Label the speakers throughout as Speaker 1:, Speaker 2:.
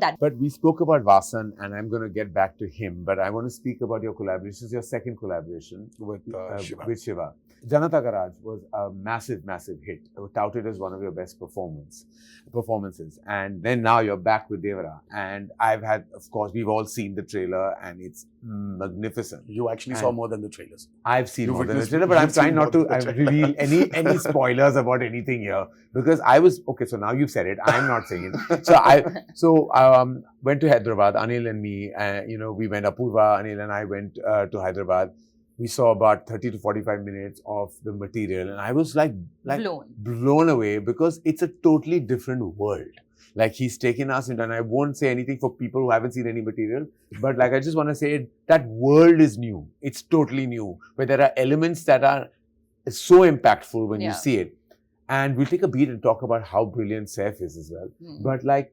Speaker 1: that.
Speaker 2: But we spoke about Vasan, and I'm going to get back to him. But I want to speak about your collaboration. This is your second collaboration
Speaker 3: with Shiva.
Speaker 2: With Shiva. Janata Garage was a massive, massive hit. It was touted as one of your best performances. And then now you're back with Devara. And I've had, of course, we've all seen the trailer, and it's magnificent.
Speaker 3: You actually saw more than the trailers.
Speaker 2: I've seen more than the trailer, but I'm trying not to reveal any spoilers about anything here, because I was okay. So now you've said it. I'm not saying it. So I went to Hyderabad. Anil and me, we went. Apurva, Anil and I went to Hyderabad. We saw about 30 to 45 minutes of the material, and I was like blown away, because it's a totally different world. Like, he's taken us into, and I won't say anything for people who haven't seen any material, but like, I just want to say that world is new. It's totally new, where there are elements that are so impactful when you see it. And we'll take a beat and talk about how brilliant Saif is as well.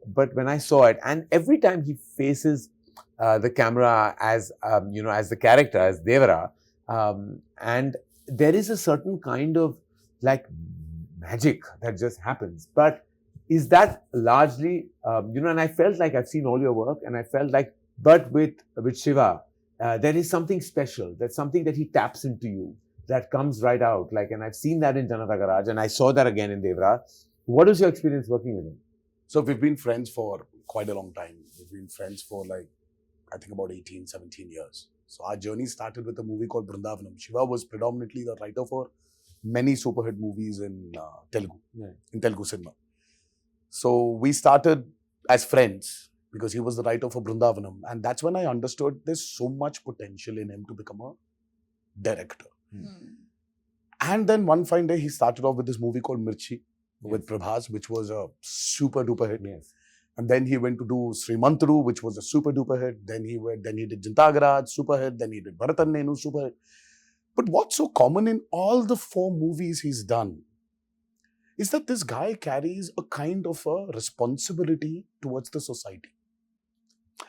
Speaker 2: But when I saw it, and every time he faces the camera as the character, as Devara, and there is a certain kind of like magic that just happens. But is that largely, and I felt like I've seen all your work, and I felt like, but with Shiva, there is something special. There's something that he taps into you that comes right out. Like, and I've seen that in Janata Garage, and I saw that again in Devara. What was your experience working with him?
Speaker 3: So we've been friends for quite a long time. We've been friends for I think about 18, 17 years. So our journey started with a movie called Brindavanam. Shiva was predominantly the writer for many super hit movies in Telugu, in Telugu cinema. So we started as friends because he was the writer for Brindavanam. And that's when I understood there's so much potential in him to become a director. And then one fine day, he started off with this movie called Mirchi with Prabhas, which was a super duper hit. And then he went to do Srimantru, which was a super duper hit. Then he did Janata Garage, super hit. Then he did Bharatan Nenu, super hit. But what's so common in all the 4 movies he's done is that this guy carries a kind of a responsibility towards the society.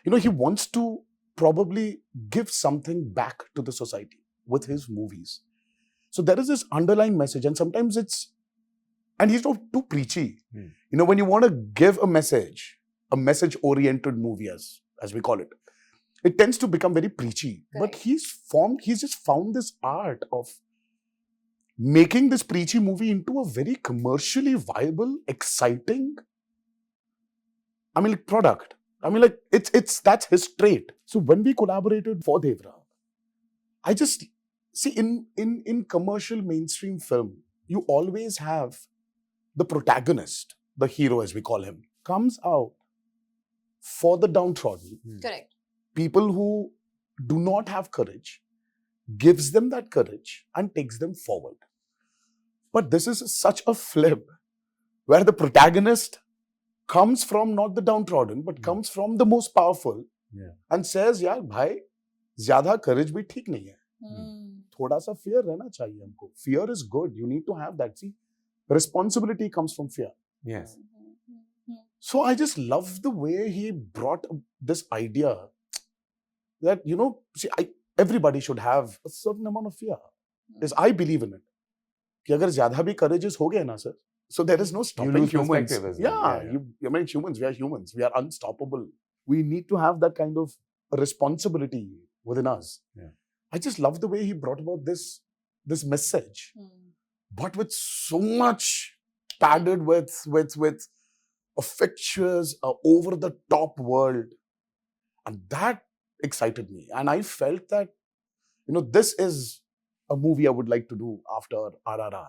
Speaker 3: He wants to probably give something back to the society with his movies. So there is this underlying message, and sometimes and he's not too preachy. When you want to give a message-oriented movie, as we call it, it tends to become very preachy. Correct. But he's just found this art of making this preachy movie into a very commercially viable, exciting, product. That's his trait. So when we collaborated for Devara, I just see in commercial mainstream film, you always have the protagonist, the hero as we call him, comes out for the downtrodden.
Speaker 1: Correct.
Speaker 3: People who do not have courage, gives them that courage and takes them forward. But this is such a flip where the protagonist comes from not the downtrodden, but comes from the most powerful and says, yaar, bhai, zyada courage bhi theek nahi hai. Thoda sa fear rehna chahiye humko. Fear is good. You need to have that. See, responsibility comes from fear.
Speaker 2: Yes.
Speaker 3: So I just love the way he brought this idea that, everybody should have a certain amount of fear. Because I believe in it. Ki agar zyada bhi courageous ho gaya na, sir, so there is no stopping humans. Humans, we are humans. We are unstoppable. We need to have that kind of responsibility within us. I just love the way he brought about this message, but with so much padded with a fictitious, over-the-top world. And that excited me. And I felt that, this is a movie I would like to do after RRR.